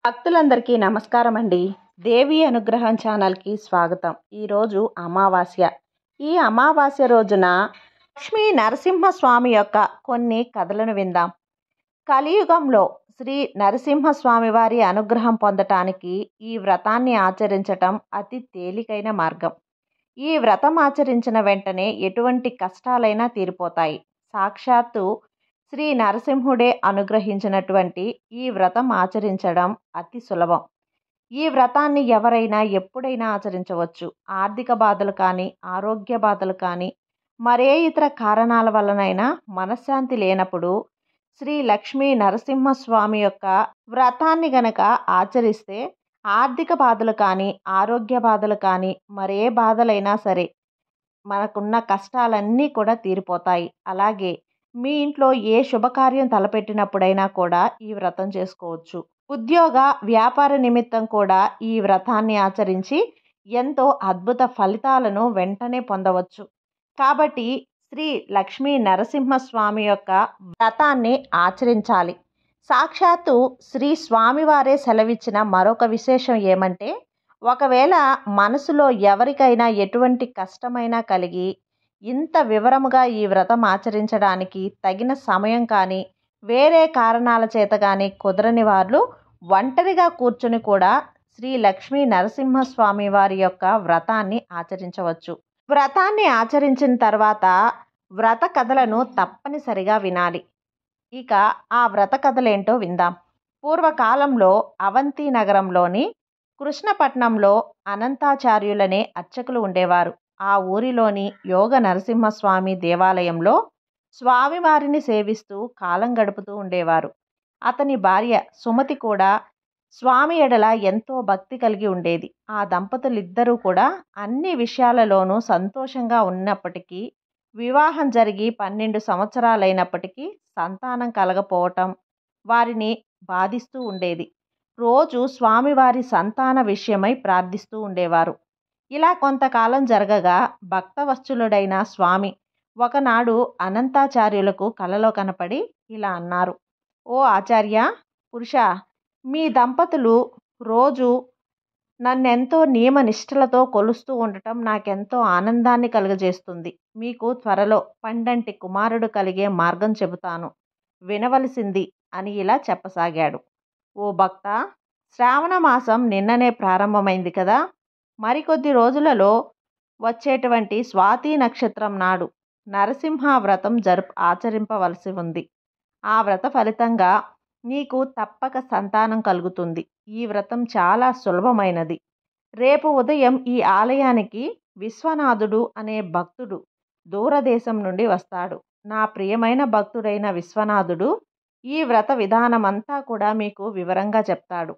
భక్తులందరికీ నమస్కారం అండి. దేవి అనుగ్రహం ఛానల్కి స్వాగతం. ఈరోజు అమావాస్య. ఈ అమావాస్య రోజున లక్ష్మీ నరసింహస్వామి యొక్క కొన్ని కథలను విందాం. కలియుగంలో శ్రీ నరసింహస్వామి వారి అనుగ్రహం పొందటానికి ఈ వ్రతాన్ని ఆచరించటం అతి తేలికైన మార్గం. ఈ వ్రతం ఆచరించిన వెంటనే ఎటువంటి కష్టాలైనా తీరిపోతాయి. సాక్షాత్తు శ్రీ నరసింహుడే అనుగ్రహించినటువంటి ఈ వ్రతం ఆచరించడం అతి సులభం. ఈ వ్రతాన్ని ఎవరైనా ఎప్పుడైనా ఆచరించవచ్చు. ఆర్థిక బాధలు కానీ, ఆరోగ్య బాధలు కానీ, మరే ఇతర కారణాల వలనైనా మనశ్శాంతి లేనప్పుడు శ్రీ లక్ష్మీ నరసింహస్వామి యొక్క వ్రతాన్ని గనక ఆచరిస్తే ఆర్థిక బాధలు కానీ, ఆరోగ్య బాధలు కానీ, మరే బాధలైనా సరే మనకున్న కష్టాలన్నీ కూడా తీరిపోతాయి. అలాగే మీ ఇంట్లో ఏ శుభకార్యం తలపెట్టినప్పుడైనా కూడా ఈ వ్రతం చేసుకోవచ్చు. ఉద్యోగ వ్యాపార నిమిత్తం కూడా ఈ వ్రతాన్ని ఆచరించి ఎంతో అద్భుత ఫలితాలను వెంటనే పొందవచ్చు. కాబట్టి శ్రీ లక్ష్మీ నరసింహస్వామి యొక్క వ్రతాన్ని ఆచరించాలి. సాక్షాత్తు శ్రీ స్వామివారే సెలవిచ్చిన మరొక విశేషం ఏమంటే, ఒకవేళ మనసులో ఎవరికైనా ఎటువంటి కష్టమైనా కలిగి ఇంత వివరముగా ఈ వ్రతం ఆచరించడానికి తగిన సమయం కానీ, వేరే కారణాల చేత కానీ కుదరని వాళ్ళు ఒంటరిగా కూర్చుని కూడా శ్రీ లక్ష్మీ నరసింహస్వామి వారి యొక్క వ్రతాన్ని ఆచరించవచ్చు. వ్రతాన్ని ఆచరించిన తర్వాత వ్రత కథలను తప్పనిసరిగా వినాలి. ఇక ఆ వ్రత కథలేంటో విందాం. పూర్వకాలంలో అవంతి నగరంలోని కృష్ణపట్నంలో అనంతాచార్యులనే అర్చకులు ఉండేవారు. ఆ ఊరిలోని యోగ నరసింహస్వామి దేవాలయంలో స్వామివారిని సేవిస్తూ కాలం గడుపుతూ ఉండేవారు. అతని భార్య సుమతి కూడా స్వామి ఎడల ఎంతో భక్తి కలిగి ఉండేది. ఆ దంపతులిద్దరూ కూడా అన్ని విషయాలలోనూ సంతోషంగా ఉన్నప్పటికీ, వివాహం జరిగి 12 సంవత్సరాలైనప్పటికీ సంతానం కలగపోవటం వారిని బాధిస్తూ ఉండేది. రోజు స్వామివారి సంతాన విషయమై ప్రార్థిస్తూ ఉండేవారు. ఇలా కొంతకాలం జరగగా భక్తవత్సలుడైన స్వామి ఒకనాడు అనంతాచార్యులకు కలలో కనపడి ఇలా అన్నారు: ఓ ఆచార్య పురుష, మీ దంపతులు రోజు నన్నెంతో నియమనిష్టలతో కొలుస్తూ ఉండటం నాకెంతో ఆనందాన్ని కలుగజేస్తుంది. మీకు త్వరలో పండంటి కుమారుడు కలిగే మార్గం చెబుతాను, వినవలసింది అని ఇలా చెప్పసాగాడు. ఓ భక్త, శ్రావణ మాసం నిన్ననే ప్రారంభమైంది కదా. మరికొద్ది రోజులలో వచ్చేటువంటి స్వాతి నక్షత్రం నాడు నరసింహ వ్రతం ఆచరింపవలసి ఉంది. ఆ వ్రత ఫలితంగా నీకు తప్పక సంతానం కలుగుతుంది. ఈ వ్రతం చాలా సులభమైనది. రేపు ఉదయం ఈ ఆలయానికి విశ్వనాథుడు అనే భక్తుడు దూరదేశం నుండి వస్తాడు. నా ప్రియమైన భక్తుడైన విశ్వనాథుడు ఈ వ్రత విధానమంతా కూడా మీకు వివరంగా చెప్తాడు.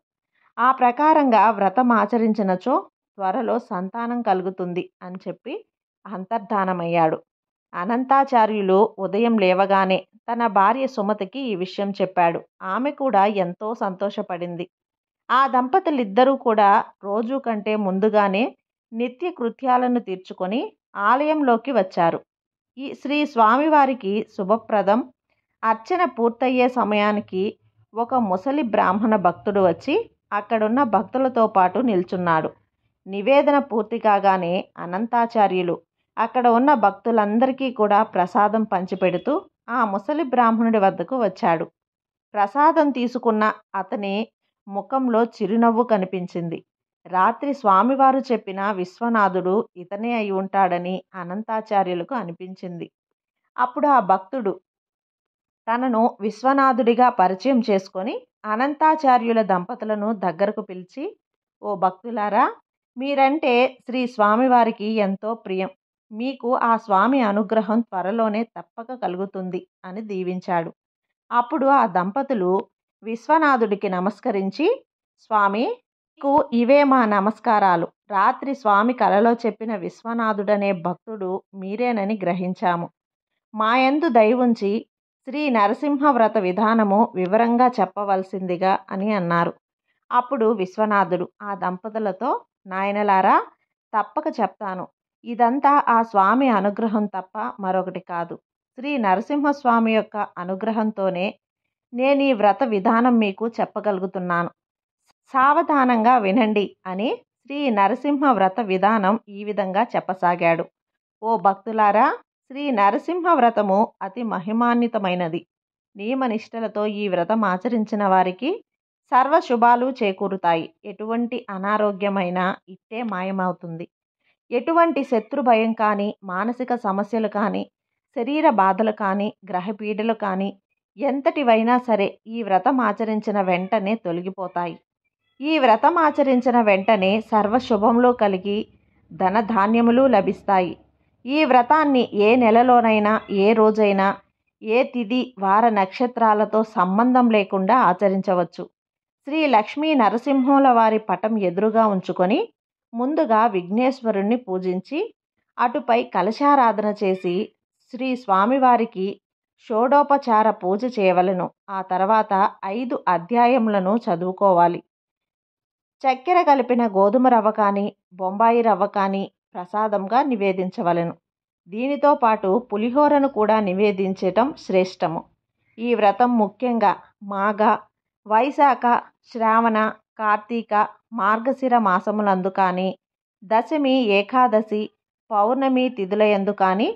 ఆ ప్రకారంగా వ్రతం ఆచరించినచో త్వరలో సంతానం కలుగుతుంది అని చెప్పి అంతర్ధానమయ్యాడు. అనంతాచార్యులు ఉదయం లేవగానే తన భార్య సుమతికి ఈ విషయం చెప్పాడు. ఆమె కూడా ఎంతో సంతోషపడింది. ఆ దంపతులిద్దరూ కూడా రోజు కంటే ముందుగానే నిత్య కృత్యాలను తీర్చుకొని ఆలయంలోకి వచ్చారు. ఈ శ్రీ స్వామివారికి శుభప్రదం అర్చన పూర్తయ్యే సమయానికి ఒక ముసలి బ్రాహ్మణ భక్తుడు వచ్చి అక్కడున్న భక్తులతో పాటు నిల్చున్నాడు. నివేదన పూర్తి కాగానే అనంతాచార్యులు అక్కడ ఉన్న భక్తులందరికీ కూడా ప్రసాదం పంచిపెడుతూ ఆ ముసలి బ్రాహ్మణుడి వద్దకు వచ్చాడు. ప్రసాదం తీసుకున్న అతని ముఖంలో చిరునవ్వు కనిపించింది. రాత్రి స్వామివారు చెప్పిన విశ్వనాథుడు ఇతనే అయి ఉంటాడని అనంతాచార్యులకు అనిపించింది. అప్పుడు ఆ భక్తుడు తనను విశ్వనాథుడిగా పరిచయం చేసుకొని అనంతాచార్యుల దంపతులను దగ్గరకు పిలిచి, ఓ భక్తులారా, మీరంటే శ్రీ స్వామివారికి ఎంతో ప్రియం. మీకు ఆ స్వామి అనుగ్రహం త్వరలోనే తప్పక కలుగుతుంది అని దీవించాడు. అప్పుడు ఆ దంపతులు విశ్వనాథుడికి నమస్కరించి, స్వామి, మీకు ఇవే మా నమస్కారాలు. రాత్రి స్వామి కలలో చెప్పిన విశ్వనాథుడనే భక్తుడు మీరేనని గ్రహించాము. మాయందు దయవుంచి శ్రీ నరసింహ వ్రత విధానము వివరంగా చెప్పవలసిందిగా అని అన్నారు. అప్పుడు విశ్వనాథుడు ఆ దంపతులతో, నాయనలారా, తప్పక చెప్తాను. ఇదంతా ఆ స్వామి అనుగ్రహం తప్ప మరొకటి కాదు. శ్రీ నరసింహస్వామి యొక్క అనుగ్రహంతోనే నేను ఈ వ్రత విధానం మీకు చెప్పగలుగుతున్నాను. సావధానంగా వినండి అని శ్రీ నరసింహ వ్రత విధానం ఈ విధంగా చెప్పసాగాడు. ఓ భక్తులారా, శ్రీ నరసింహ వ్రతము అతి మహిమాన్వితమైనది. నియమనిష్టలతో ఈ వ్రతం ఆచరించిన వారికి సర్వ శుభాలు చేకూరుతాయి. ఎటువంటి అనారోగ్యమైనా ఇట్టే మాయమవుతుంది. ఎటువంటి శత్రు భయం కానీ, మానసిక సమస్యలు కానీ, శరీర బాధలు కానీ, గ్రహపీడలు కానీ ఎంతటివైనా సరే ఈ వ్రతం ఆచరించిన వెంటనే తొలగిపోతాయి. ఈ వ్రతం ఆచరించిన వెంటనే సర్వశుభములు కలిగి ధనధాన్యములు లభిస్తాయి. ఈ వ్రతాన్ని ఏ నెలలోనైనా, ఏ రోజైనా, ఏ తిథి వార నక్షత్రాలతో సంబంధం లేకుండా ఆచరించవచ్చు. శ్రీ లక్ష్మీ నరసింహుల వారి పటం ఎదురుగా ఉంచుకొని ముందుగా విఘ్నేశ్వరుణ్ణి పూజించి అటుపై కలశారాధన చేసి శ్రీ స్వామివారికి షోడోపచార పూజ చేయవలెను. ఆ తర్వాత 5 అధ్యాయములను చదువుకోవాలి. చక్కెర కలిపిన గోధుమ రవ్వ కానీ, బొంబాయి రవ్వ కానీ ప్రసాదంగా నివేదించవలెను. దీనితో పాటు పులిహోరను కూడా నివేదించటం శ్రేష్టము. ఈ వ్రతం ముఖ్యంగా మాఘ, వైశాఖ, శ్రావణ, కార్తీక, మార్గశిర మాసములందు కానీ, దశమి, ఏకాదశి, పౌర్ణమి తిథుల యందు కానీ,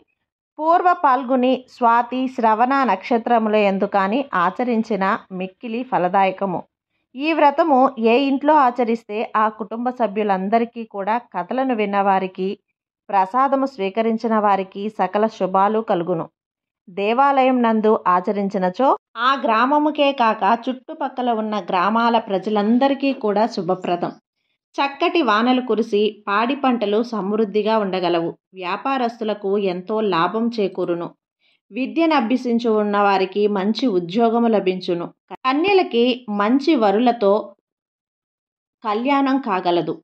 పూర్వ పాల్గొని, స్వాతి, శ్రవణ నక్షత్రముల యందు కానీ ఆచరించిన మిక్కిలి ఫలదాయకము. ఈ వ్రతము ఏ ఇంట్లో ఆచరిస్తే ఆ కుటుంబ సభ్యులందరికీ కూడా కథలను విన్నవారికి, ప్రసాదము స్వీకరించిన వారికి సకల శుభాలు కలుగును. దేవాలయం నందు ఆచరించినచో ఆ గ్రామముకే కాక చుట్టుపక్కల ఉన్న గ్రామాల ప్రజలందరికీ కూడా శుభప్రదం. చక్కటి వానలు కురిసి పాడి పంటలు సమృద్ధిగా ఉండగలవు. వ్యాపారస్తులకు ఎంతో లాభం చేకూరును. విద్యను అభ్యసించు ఉన్న వారికి మంచి ఉద్యోగము లభించును. కన్యలకి మంచి వరులతో కళ్యాణం కాగలదు.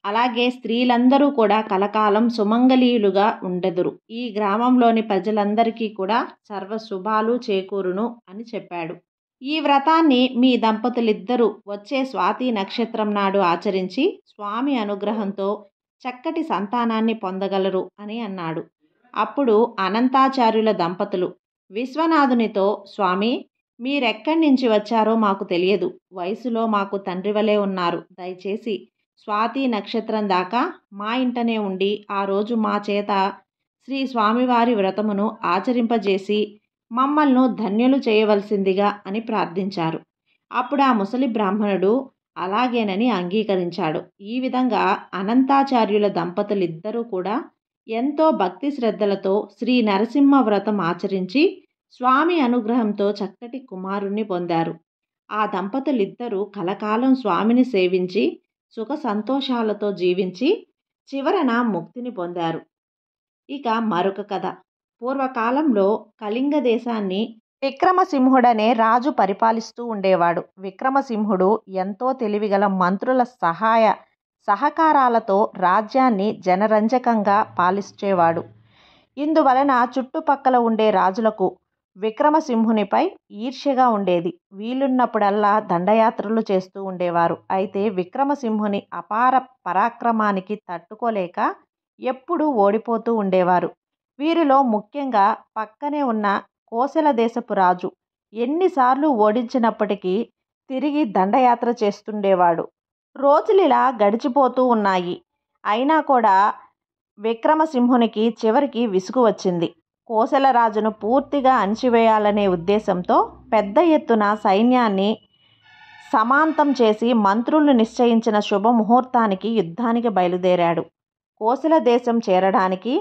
అలాగే స్త్రీలందరూ కూడా కలకాలం సుమంగళీయులుగా ఉండెదరు. ఈ గ్రామంలోని ప్రజలందరికీ కూడా సర్వశుభాలు చేకూరును అని చెప్పాడు. ఈ వ్రతాన్ని మీ దంపతులిద్దరూ వచ్చే స్వాతి నక్షత్రం నాడు ఆచరించి స్వామి అనుగ్రహంతో చక్కటి సంతానాన్ని పొందగలరు అని అన్నాడు. అప్పుడు అనంతాచార్యుల దంపతులు విశ్వనాథునితో, స్వామి, మీరెక్కడి నుంచి వచ్చారో మాకు తెలియదు. వయసులో మాకు తండ్రి వలె ఉన్నారు. దయచేసి స్వాతి నక్షత్రం దాకా మా ఇంటనే ఉండి ఆ రోజు మా చేత శ్రీ స్వామివారి వ్రతమును ఆచరింపజేసి మమ్మల్ని ధన్యులు చేయవలసిందిగా అని ప్రార్థించారు. అప్పుడు ఆ ముసలి బ్రాహ్మణుడు అలాగేనని అంగీకరించాడు. ఈ విధంగా అనంతాచార్యుల దంపతులిద్దరూ కూడా ఎంతో భక్తి శ్రద్ధలతో శ్రీ నరసింహ వ్రతం ఆచరించి స్వామి అనుగ్రహంతో చక్కటి కుమారుణ్ణి పొందారు. ఆ దంపతులిద్దరూ కలకాలం స్వామిని సేవించి సుఖ సంతోషాలతో జీవించి చివరన ముక్తిని పొందారు. ఇక మరొక కథ. పూర్వకాలంలో కళింగ దేశాన్ని విక్రమసింహుడనే రాజు పరిపాలిస్తూ ఉండేవాడు. విక్రమసింహుడు ఎంతో తెలివిగల మంత్రుల సహకారాలతో రాజ్యాన్ని జనరంజకంగా పాలించేవాడు. ఇందువలన చుట్టుపక్కల ఉండే రాజులకు విక్రమసింహునిపై ఈర్ష్యగా ఉండేది. వీలున్నప్పుడల్లా దండయాత్రలు చేస్తూ ఉండేవారు. అయితే విక్రమసింహుని అపార పరాక్రమానికి తట్టుకోలేక ఎప్పుడూ ఓడిపోతూ ఉండేవారు. వీరిలో ముఖ్యంగా పక్కనే ఉన్న కోసల దేశపు రాజు ఎన్నిసార్లు ఓడించినప్పటికీ తిరిగి దండయాత్ర చేస్తుండేవాడు. రోజులిలా గడిచిపోతూ ఉన్నాయి. అయినా కూడా విక్రమసింహునికి చివరికి విసుగు వచ్చింది. కోసల రాజును పూర్తిగా అణిచివేయాలనే ఉద్దేశంతో పెద్ద ఎత్తున సైన్యాన్ని సమాంతం చేసి మంత్రులు నిశ్చయించిన శుభముహూర్తానికి యుద్ధానికి బయలుదేరాడు. కోసల దేశం చేరడానికి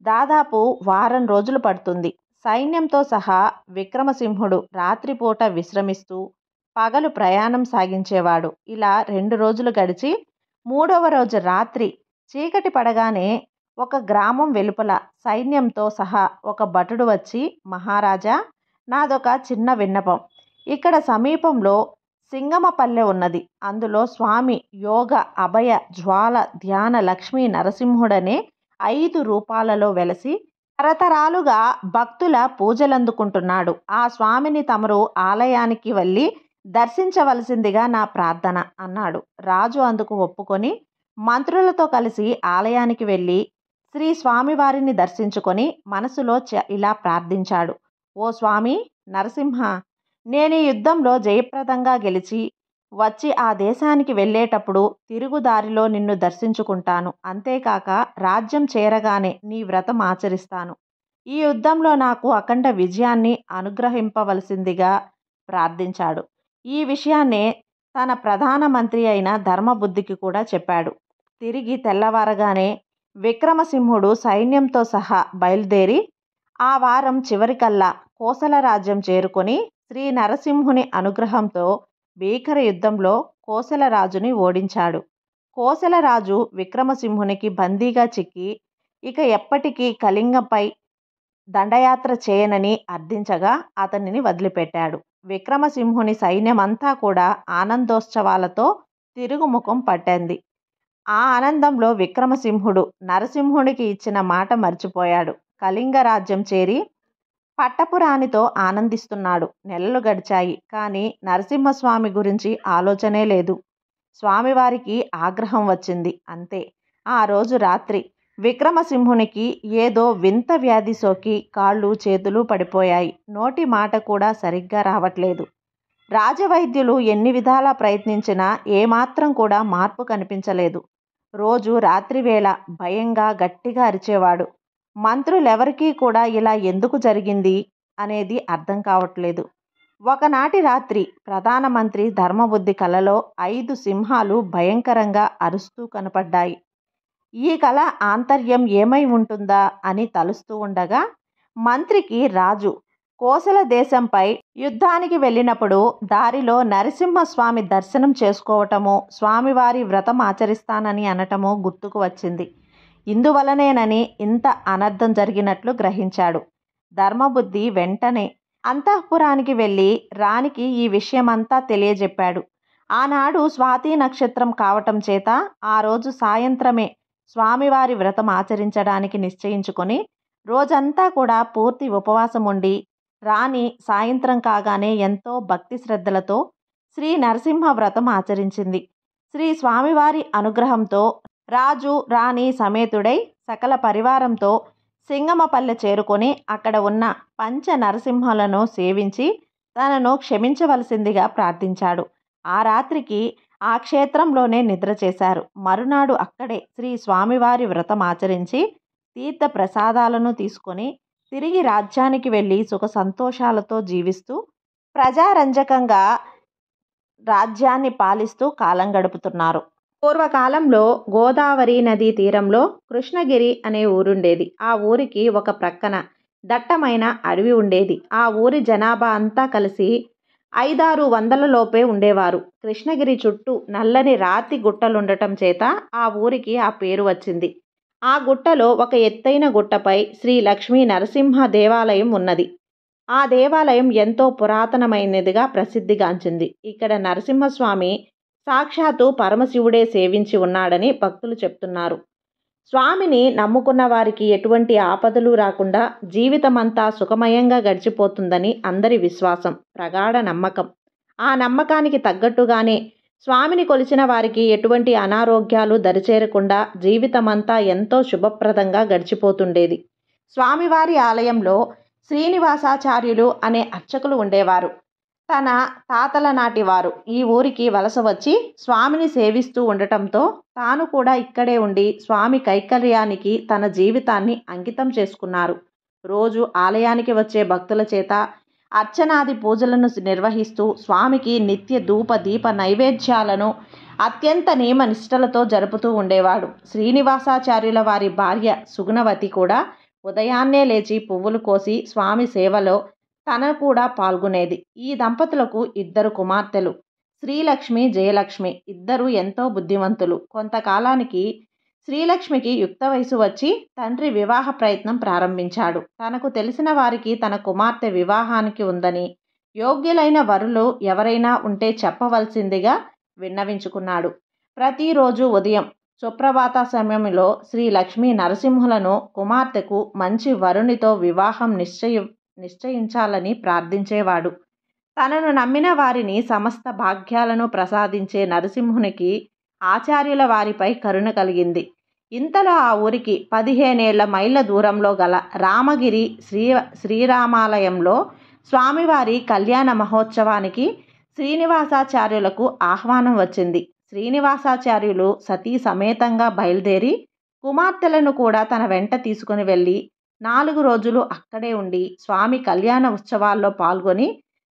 దాదాపు వారం రోజులు పడుతుంది. సైన్యంతో సహా విక్రమసింహుడు రాత్రిపూట విశ్రమిస్తూ పగలు ప్రయాణం సాగించేవాడు. ఇలా 2 రోజులు గడిచి 3వ రోజు రాత్రి చీకటి పడగానే ఒక గ్రామం వెలుపల సైన్యంతో సహా ఒక భటుడు వచ్చి, మహారాజా, నాదొక చిన్న విన్నపం. ఇక్కడ సమీపంలో సింగమపల్లె ఉన్నది. అందులో స్వామి యోగ, అభయ, జ్వాల, ధ్యాన, లక్ష్మీ నరసింహుడనే 5 రూపాలలో వెలసి తరతరాలుగా భక్తుల పూజలందుకుంటున్నాడు. ఆ స్వామిని తమరు ఆలయానికి వెళ్ళి దర్శించవలసిందిగా నా ప్రార్థన అన్నాడు. రాజు అందుకు ఒప్పుకొని మంత్రులతో కలిసి ఆలయానికి వెళ్ళి శ్రీ స్వామివారిని దర్శించుకొని మనసులో ఇలా ప్రార్థించాడు. ఓ స్వామి నరసింహ, నేను ఈ యుద్ధంలో జయప్రదంగా గెలిచి వచ్చి ఆ దేశానికి వెళ్ళేటప్పుడు తిరుగుదారిలో నిన్ను దర్శించుకుంటాను. అంతేకాక రాజ్యం చేరగానే నీ వ్రతం ఆచరిస్తాను. ఈ యుద్ధంలో నాకు అఖండ విజయాన్ని అనుగ్రహింపవలసిందిగా ప్రార్థించాడు. ఈ విషయాన్నే తన ప్రధానమంత్రి అయిన ధర్మబుద్ధికి కూడా చెప్పాడు. తిరిగి తెల్లవారగానే విక్రమసింహుడు సైన్యంతో సహా బయలుదేరి ఆ వారం చివరికల్లా కోసల రాజ్యం చేరుకొని శ్రీ నరసింహుని అనుగ్రహంతో భీకర యుద్ధంలో కోసల రాజుని ఓడించాడు. కోసల రాజు విక్రమసింహునికి బందీగా చిక్కి ఇక ఎప్పటికీ కళింగంపై దండయాత్ర చేయనని అర్థించగా అతనిని వదిలిపెట్టాడు. విక్రమసింహుని సైన్యమంతా కూడా ఆనందోత్సవాలతో తిరుగుముఖం పట్టింది. ఆ ఆనందంలో విక్రమసింహుడు నరసింహుడికి ఇచ్చిన మాట మర్చిపోయాడు. కళింగ రాజ్యం చేరి పట్టపురాణితో ఆనందిస్తున్నాడు. నెలలు గడిచాయి. కానీ నరసింహస్వామి గురించి ఆలోచనే లేదు. స్వామివారికి ఆగ్రహం వచ్చింది. అంతే. ఆ రోజు రాత్రి విక్రమసింహునికి ఏదో వింత వ్యాధి సోకి కాళ్ళు చేతులు పడిపోయాయి. నోటి మాట కూడా సరిగ్గా రావట్లేదు. రాజవైద్యులు ఎన్ని విధాలా ప్రయత్నించినా ఏమాత్రం కూడా మార్పు కనిపించలేదు. రోజు రాత్రివేళ భయంగా గట్టిగా అరిచేవాడు. మంత్రులెవరికీ కూడా ఇలా ఎందుకు జరిగింది అనేది అర్థం కావట్లేదు. ఒకనాటి రాత్రి ప్రధానమంత్రి ధర్మబుద్ధి కలలో 5 సింహాలు భయంకరంగా అరుస్తూ కనపడ్డాయి. ఈ కళ ఆంతర్యం ఏమై ఉంటుందా అని తలుస్తూ ఉండగా మంత్రికి రాజు కోసల దేశంపై యుద్ధానికి వెళ్ళినప్పుడు దారిలో నరసింహస్వామి దర్శనం చేసుకోవటము, స్వామివారి వ్రతం ఆచరిస్తానని అనటము గుర్తుకు వచ్చింది. ఇందువలనేనని ఇంత అనర్థం జరిగినట్లు గ్రహించాడు. ధర్మబుద్ధి వెంటనే అంతఃపురానికి వెళ్ళి రాణికి ఈ విషయమంతా తెలియజెప్పాడు. ఆనాడు స్వాతి నక్షత్రం కావటం చేత ఆ రోజు సాయంత్రమే స్వామివారి వ్రతం ఆచరించడానికి నిశ్చయించుకొని రోజంతా కూడా పూర్తి ఉపవాసం ఉండి రాణి సాయంత్రం కాగానే ఎంతో భక్తి శ్రద్ధలతో శ్రీ నరసింహ వ్రతం ఆచరించింది. శ్రీ స్వామివారి అనుగ్రహంతో రాజు రాణి సమేతుడై సకల పరివారంతో సింగమపల్లె చేరుకొని అక్కడ ఉన్న పంచ నరసింహలను సేవించి తనను క్షమించవలసిందిగా ప్రార్థించాడు. ఆ రాత్రికి ఆ క్షేత్రంలోనే నిద్ర చేశారు. మరునాడు అక్కడే శ్రీ స్వామివారి వ్రతం ఆచరించి తీర్థ ప్రసాదాలను తీసుకొని తిరిగి రాజ్యానికి వెళ్ళి సుఖ సంతోషాలతో జీవిస్తూ ప్రజారంజకంగా రాజ్యాన్ని పాలిస్తూ కాలం గడుపుతున్నారు. పూర్వకాలంలో గోదావరి నదీ తీరంలో కృష్ణగిరి అనే ఊరుండేది. ఆ ఊరికి ఒక ప్రక్కన దట్టమైన అడవి ఉండేది. ఆ ఊరి జనాభా అంతా కలిసి 500-600 లోపే ఉండేవారు. కృష్ణగిరి చుట్టూ నల్లని రాతి గుట్టలుండటం చేత ఆ ఊరికి ఆ పేరు వచ్చింది. ఆ గుట్టలో ఒక ఎత్తైన గుట్టపై శ్రీ లక్ష్మీ నరసింహ దేవాలయం ఉన్నది. ఆ దేవాలయం ఎంతో పురాతనమైనదిగా ప్రసిద్ధిగాంచింది. ఇక్కడ నరసింహస్వామి సాక్షాత్తు పరమశివుడే సేవించి ఉన్నాడని భక్తులు చెప్తున్నారు. స్వామిని నమ్ముకున్న వారికి ఎటువంటి ఆపదలు రాకుండా జీవితమంతా సుఖమయంగా గడిచిపోతుందని అందరి విశ్వాసం, ప్రగాఢ నమ్మకం. ఆ నమ్మకానికి తగ్గట్టుగానే స్వామిని కొలిచిన వారికి ఎటువంటి అనారోగ్యాలు దరిచేరకుండా జీవితమంతా ఎంతో శుభప్రదంగా గడిచిపోతుండేది. స్వామివారి ఆలయంలో శ్రీనివాసాచార్యులు అనే అర్చకులు ఉండేవారు. తన తాతల నాటి వారు ఈ ఊరికి వలస వచ్చి స్వామిని సేవిస్తూ ఉండటంతో తాను కూడా ఇక్కడే ఉండి స్వామి కైకర్యానికి తన జీవితాన్ని అంకితం చేసుకున్నారు. రోజు ఆలయానికి వచ్చే భక్తుల చేత అర్చనాది పూజలను నిర్వహిస్తూ స్వామికి నిత్య ధూప దీప నైవేద్యాలను అత్యంత నియమ నిష్టలతో జరుపుతూ ఉండేవాడు. శ్రీనివాసాచార్యుల వారి భార్య సుగుణవతి కూడా ఉదయాన్నే లేచి పువ్వులు కోసి స్వామి సేవలో తన కూడా పాల్గొనేది. ఈ దంపతులకు 2 కుమార్తెలు, శ్రీలక్ష్మి, జయలక్ష్మి. ఇద్దరు ఎంతో బుద్ధిమంతులు. కొంతకాలానికి శ్రీలక్ష్మికి యుక్త వయసు వచ్చి తండ్రి వివాహ ప్రయత్నం ప్రారంభించాడు. తనకు తెలిసిన వారికి తన కుమార్తె వివాహానికి ఉందని, యోగ్యులైన వరులు ఎవరైనా ఉంటే చెప్పవలసిందిగా విన్నవించుకున్నాడు. ప్రతిరోజు ఉదయం సుప్రభాత సమయంలో శ్రీ లక్ష్మీ నరసింహులను కుమార్తెకు మంచి వరునితో వివాహం నిశ్చయించాలని ప్రార్థించేవాడు. తనను నమ్మిన వారిని సమస్త భాగ్యాలను ప్రసాదించే నరసింహునికి ఆచార్యుల వారిపై కరుణ కలిగింది. ఇంతలో ఆ ఊరికి 15 మైళ్ళ దూరంలో గల రామగిరి శ్రీరామాలయంలో స్వామివారి కళ్యాణ మహోత్సవానికి శ్రీనివాసాచార్యులకు ఆహ్వానం వచ్చింది. శ్రీనివాసాచార్యులు సతీ సమేతంగా బయలుదేరి కుమార్తెలను కూడా తన వెంట తీసుకుని వెళ్ళి 4 రోజులు అక్కడే ఉండి స్వామి కళ్యాణ ఉత్సవాల్లో పాల్గొని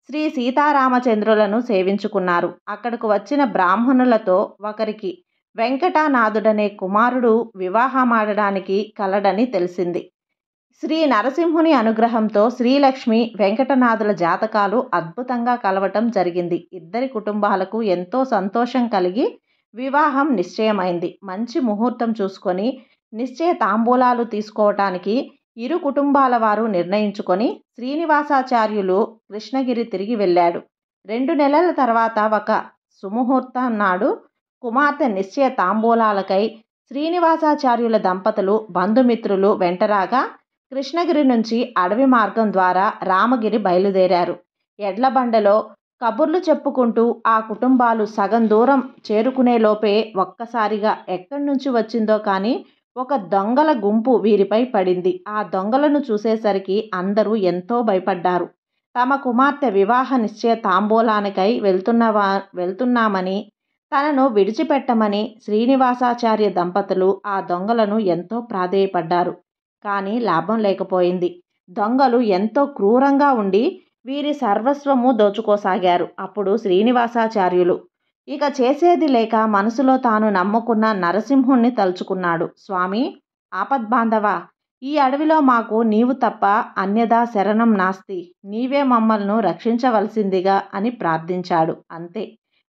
శ్రీ సీతారామచంద్రులను సేవించుకున్నారు. అక్కడకు వచ్చిన బ్రాహ్మణులతో ఒకరికి వెంకటానాథుడనే కుమారుడు వివాహమాడడానికి కలడని తెలిసింది. శ్రీ నరసింహుని అనుగ్రహంతో శ్రీలక్ష్మి వెంకటనాథుల జాతకాలు అద్భుతంగా కలవటం జరిగింది. ఇద్దరి కుటుంబాలకు ఎంతో సంతోషం కలిగి వివాహం నిశ్చయమైంది. మంచి ముహూర్తం చూసుకొని నిశ్చయ తాంబూలాలు తీసుకోవటానికి ఇరు కుటుంబాల వారు నిర్ణయించుకొని శ్రీనివాసాచార్యులు కృష్ణగిరి తిరిగి వెళ్ళాడు. 2 నెలల తర్వాత ఒక సుముహూర్తం నాడు కుమార్తె నిశ్చయ తాంబూలాలకై శ్రీనివాసాచార్యుల దంపతులు బంధుమిత్రులు వెంటరాగా కృష్ణగిరి నుంచి అడవి మార్గం ద్వారా రామగిరి బయలుదేరారు. ఎడ్లబండలో కబుర్లు చెప్పుకుంటూ ఆ కుటుంబాలు సగం దూరం చేరుకునేలోపే ఒక్కసారిగా ఎక్కడి నుంచి వచ్చిందో కానీ ఒక దొంగల గుంపు వీరిపై పడింది. ఆ దొంగలను చూసేసరికి అందరూ ఎంతో భయపడ్డారు. తమ కుమార్తె వివాహ నిశ్చయ తాంబూలానికై వెళ్తున్నామని తనను విడిచిపెట్టమని శ్రీనివాసాచార్య దంపతులు ఆ దొంగలను ఎంతో ప్రాధేయపడ్డారు. కానీ లాభం లేకపోయింది. దొంగలు ఎంతో క్రూరంగా ఉండి వీరి సర్వస్వము దోచుకోసాగారు. అప్పుడు శ్రీనివాసాచార్యులు ఇక చేసేది లేక మనసులో తాను నమ్ముకున్న నరసింహుణ్ణి తలుచుకున్నాడు. స్వామి ఆపద్బాంధవా, ఈ అడవిలో మాకు నీవు తప్ప అన్యదా శరణం నాస్తి, నీవే మమ్మల్ని రక్షించవలసిందిగా అని ప్రార్థించాడు. అంతే,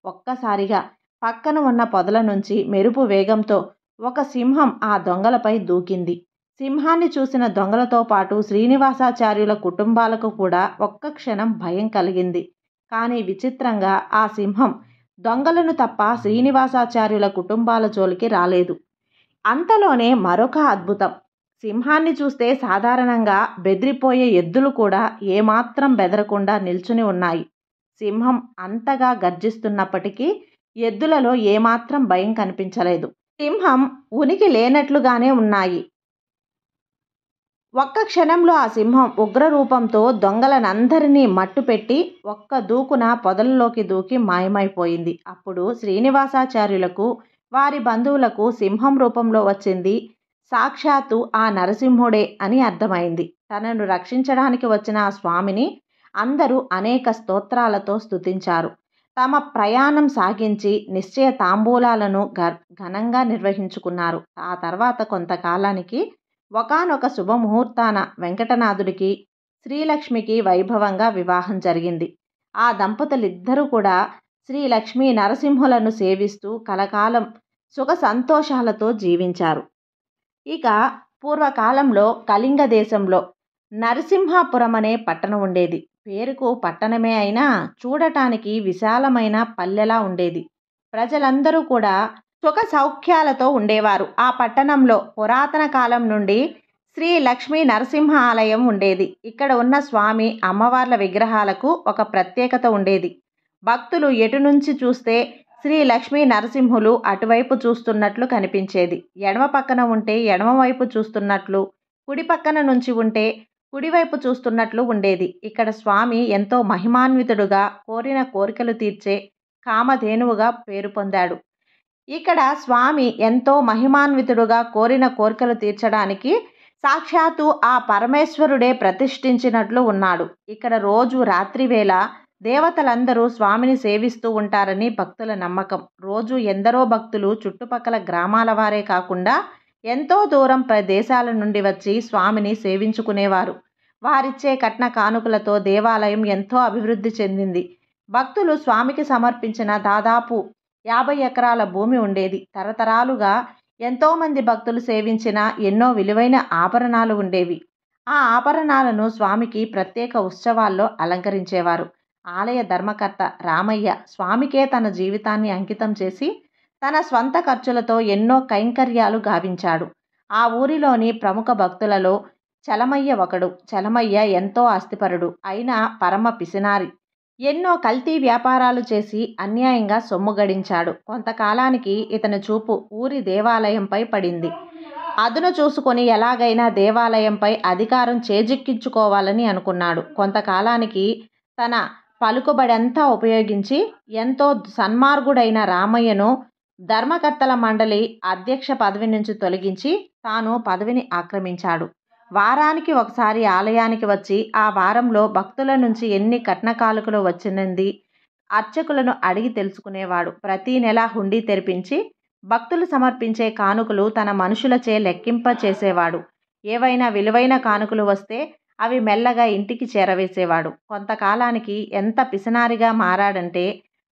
ఒక్కసారిగా పక్కన ఉన్న పొదల నుంచి మెరుపు వేగంతో ఒక సింహం ఆ దొంగలపై దూకింది. సింహాన్ని చూసిన దొంగలతో పాటు శ్రీనివాసాచార్యుల కుటుంబాలకు కూడా ఒక్క క్షణం భయం కలిగింది. కానీ విచిత్రంగా ఆ సింహం దొంగలను తప్ప శ్రీనివాసాచార్యుల కుటుంబాల జోలికి రాలేదు. అంతలోనే మరొక అద్భుతం. సింహాన్ని చూస్తే సాధారణంగా బెదిరిపోయే ఎద్దులు కూడా ఏమాత్రం బెదరకుండా నిల్చుని ఉన్నాయి. సింహం అంతగా గర్జిస్తున్నప్పటికీ ఎద్దులలో ఏమాత్రం భయం కనిపించలేదు. సింహం ఉనికి లేనట్లుగానే ఉన్నాయి. ఒక్క క్షణంలో ఆ సింహం ఉగ్రరూపంతో దొంగలనందరినీ మట్టుపెట్టి ఒక్క దూకున పొదల్లోకి దూకి మాయమైపోయింది. అప్పుడు శ్రీనివాసాచార్యులకు వారి బంధువులకు సింహం రూపంలో వచ్చింది సాక్షాత్తు ఆ నరసింహుడే అని అర్థమైంది. తనను రక్షించడానికి వచ్చిన ఆ స్వామిని అందరూ అనేక స్తోత్రాలతో స్తుతించారు. తమ ప్రయాణం సాగించి నిశ్చయ తాంబూలాలను ఘనంగా నిర్వహించుకున్నారు. ఆ తర్వాత కొంతకాలానికి ఒకానొక శుభముహూర్తాన వెంకటనాథుడికి శ్రీలక్ష్మికి వైభవంగా వివాహం జరిగింది. ఆ దంపతులిద్దరూ కూడా శ్రీ లక్ష్మీ నరసింహులను సేవిస్తూ కలకాలం సుఖ సంతోషాలతో జీవించారు. ఇక పూర్వకాలంలో కళింగ దేశంలో నరసింహాపురం అనే పట్టణం ఉండేది. పేరుకు పట్టణమే అయినా చూడటానికి విశాలమైన పల్లెలా ఉండేది. ప్రజలందరూ కూడా సుఖ సౌఖ్యాలతో ఉండేవారు. ఆ పట్టణంలో పురాతన కాలం నుండి శ్రీ లక్ష్మీ నరసింహ ఆలయం ఉండేది. ఇక్కడ ఉన్న స్వామి అమ్మవార్ల విగ్రహాలకు ఒక ప్రత్యేకత ఉండేది. భక్తులు ఎటు నుంచి చూస్తే శ్రీ లక్ష్మీ నరసింహులు అటువైపు చూస్తున్నట్లు కనిపించేది. ఎడమ పక్కన ఉంటే ఎడమవైపు చూస్తున్నట్లు, కుడి పక్కన నుంచి ఉంటే కుడివైపు చూస్తున్నట్లు ఉండేది. ఇక్కడ స్వామి ఎంతో మహిమాన్వితుడుగా కోరిన కోరికలు తీర్చే కామధేనువుగా పేరు పొందాడు. ఇక్కడ స్వామి ఎంతో మహిమాన్వితుడుగా కోరిన కోరికలు తీర్చడానికి సాక్షాత్తు ఆ పరమేశ్వరుడే ప్రతిష్ఠించినట్లు ఉన్నాడు. ఇక్కడ రోజు రాత్రివేళ దేవతలందరూ స్వామిని సేవిస్తూ ఉంటారని భక్తుల నమ్మకం. రోజు ఎందరో భక్తులు చుట్టుపక్కల గ్రామాల వారే కాకుండా ఎంతో దూరం ప్రదేశాల నుండి వచ్చి స్వామిని సేవించుకునేవారు. వారిచ్చే కట్న కానుకలతో దేవాలయం ఎంతో అభివృద్ధి చెందింది. భక్తులు స్వామికి సమర్పించిన దాదాపు 50 ఎకరాల భూమి ఉండేది. తరతరాలుగా ఎంతోమంది భక్తులు సేవించిన ఎన్నో విలువైన ఆభరణాలు ఉండేవి. ఆ ఆభరణాలను స్వామికి ప్రత్యేక ఉత్సవాల్లో అలంకరించేవారు. ఆలయ ధర్మకర్త రామయ్య స్వామికే తన జీవితాన్ని అంకితం చేసి తన స్వంత ఖర్చులతో ఎన్నో కైంకర్యాలు గావించాడు. ఆ ఊరిలోని ప్రముఖ భక్తులలో చలమయ్య ఒకడు. చలమయ్య ఎంతో ఆస్తిపరుడు అయినా పరమ పిసినారి. ఎన్నో కల్తీ వ్యాపారాలు చేసి అన్యాయంగా సొమ్ము గడించాడు. కొంతకాలానికి ఇతని చూపు ఊరి దేవాలయంపై పడింది. అదును చూసుకొని ఎలాగైనా దేవాలయంపై అధికారం చేజిక్కించుకోవాలని అనుకున్నాడు. కొంతకాలానికి తన పలుకుబడంతా ఉపయోగించి ఎంతో సన్మార్గుడైన రామయ్యను ధర్మకర్తల మండలి అధ్యక్ష పదవి నుంచి తొలగించి తాను పదవిని ఆక్రమించాడు. వారానికి ఒకసారి ఆలయానికి వచ్చి ఆ వారంలో భక్తుల నుంచి ఎన్ని కట్నకానుకలు వచ్చినది అర్చకులను అడిగి తెలుసుకునేవాడు. ప్రతి నెల హుండీ తెరిపించి భక్తులు సమర్పించే కానుకలు తన మనుషులచే లెక్కింప చేసేవాడు. ఏవైనా విలువైన కానుకలు వస్తే అవి మెల్లగా ఇంటికి చేరవేసేవాడు. కొంతకాలానికి ఎంత పిసినారిగా మారాడంటే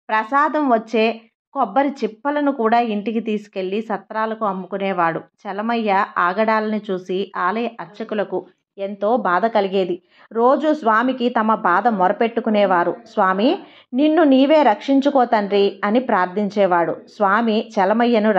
ప్రసాదం వచ్చే కొబ్బరి చిప్పలను కూడా ఇంటికి తీసుకెళ్లి సత్రాలకు అమ్ముకునేవాడు. చలమయ్య ఆగడాలని చూసి ఆలయ అర్చకులకు ఎంతో బాధ కలిగేది. రోజు స్వామికి తమ బాధ మొరపెట్టుకునేవారు. స్వామి, నిన్ను నీవే రక్షించుకో తండ్రి అని ప్రార్థించేవాడు. స్వామి చలమయ్యను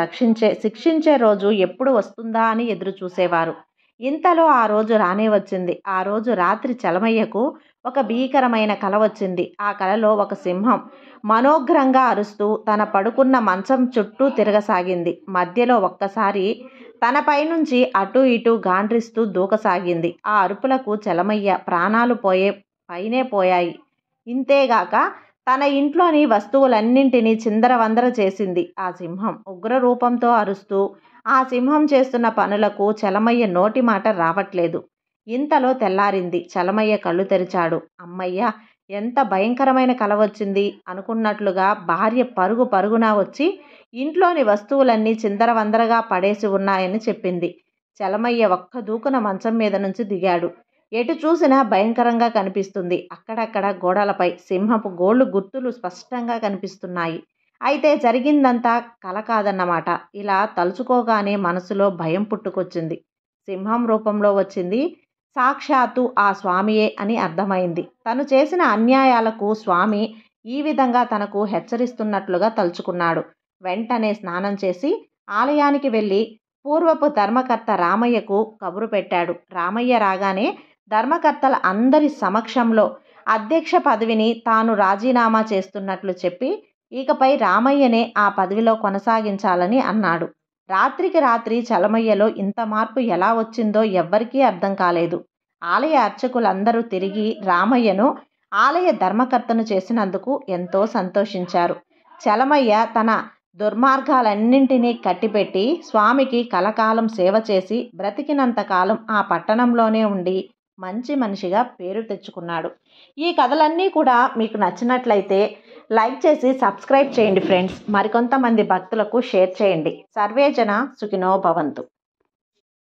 శిక్షించే రోజు ఎప్పుడు వస్తుందా అని ఎదురు చూసేవారు. ఇంతలో ఆ రోజు రానే వచ్చింది. ఆ రోజు రాత్రి చలమయ్యకు ఒక భీకరమైన కల వచ్చింది. ఆ కలలో ఒక సింహం మనోగ్రంగా అరుస్తూ తన పడుకున్న మంచం చుట్టూ తిరగసాగింది. మధ్యలో ఒక్కసారి తనపై నుంచి అటూ ఇటూ గాండ్రిస్తూ దూకసాగింది. ఆ అరుపులకు చలమయ్య ప్రాణాలు పైనే పోయాయి. ఇంతేగాక తన ఇంట్లోని వస్తువులన్నింటినీ చిందరవందర చేసింది ఆ సింహం. ఉగ్ర రూపంతో అరుస్తూ ఆ సింహం చేస్తున్న పనులకు చలమయ్య నోటి మాట రావట్లేదు. ఇంతలో తెల్లారింది. చలమయ్య కళ్ళు తెరిచాడు. అమ్మయ్య, ఎంత భయంకరమైన కల వచ్చింది అనుకున్నట్లుగా భార్య పరుగు పరుగున వచ్చి ఇంట్లోని వస్తువులన్నీ చిందరవందరగా పడేసి ఉన్నాయని చెప్పింది. చలమయ్య ఒక్క దూకున మంచం మీద నుంచి దిగాడు. ఎటు చూసినా భయంకరంగా కనిపిస్తుంది. అక్కడక్కడ గోడలపై సింహపు గోళ్ళు గుర్తులు స్పష్టంగా కనిపిస్తున్నాయి. అయితే జరిగిందంతా కల కాదన్నమాట. ఇలా తలుచుకోగానే మనసులో భయం పుట్టుకొచ్చింది. సింహం రూపంలో వచ్చింది సాక్షాత్తు ఆ స్వామియే అని అర్థమైంది. తను చేసిన అన్యాయాలకు స్వామి ఈ విధంగా తనకు హెచ్చరిస్తున్నట్లుగా తలుచుకున్నాడు. వెంటనే స్నానం చేసి ఆలయానికి వెళ్ళి పూర్వపు ధర్మకర్త రామయ్యకు కబురు పెట్టాడు. రామయ్య రాగానే ధర్మకర్తల అందరి సమక్షంలో అధ్యక్ష పదవిని తాను రాజీనామా చేస్తున్నట్లు చెప్పి ఇకపై రామయ్యనే ఆ పదవిలో కొనసాగించాలని అన్నాడు. రాత్రికి రాత్రి చలమయ్యలో ఇంత మార్పు ఎలా వచ్చిందో ఎవ్వరికీ అర్థం కాలేదు. ఆలయ అర్చకులందరూ తిరిగి రామయ్యను ఆలయ ధర్మకర్తను చేసినందుకు ఎంతో సంతోషించారు. చలమయ్య తన దుర్మార్గాలన్నింటినీ కట్టిపెట్టి స్వామికి కలకాలం సేవ చేసి బ్రతికినంతకాలం ఆ పట్టణంలోనే ఉండి మంచి మనిషిగా పేరు తెచ్చుకున్నాడు. ఈ కథలన్నీ కూడా మీకు నచ్చినట్లయితే లైక్ చేసి సబ్స్క్రైబ్ చేయండి ఫ్రెండ్స్. మరికొంతమంది భక్తులకు షేర్ చేయండి. సర్వేజన సుఖినో భవంతు.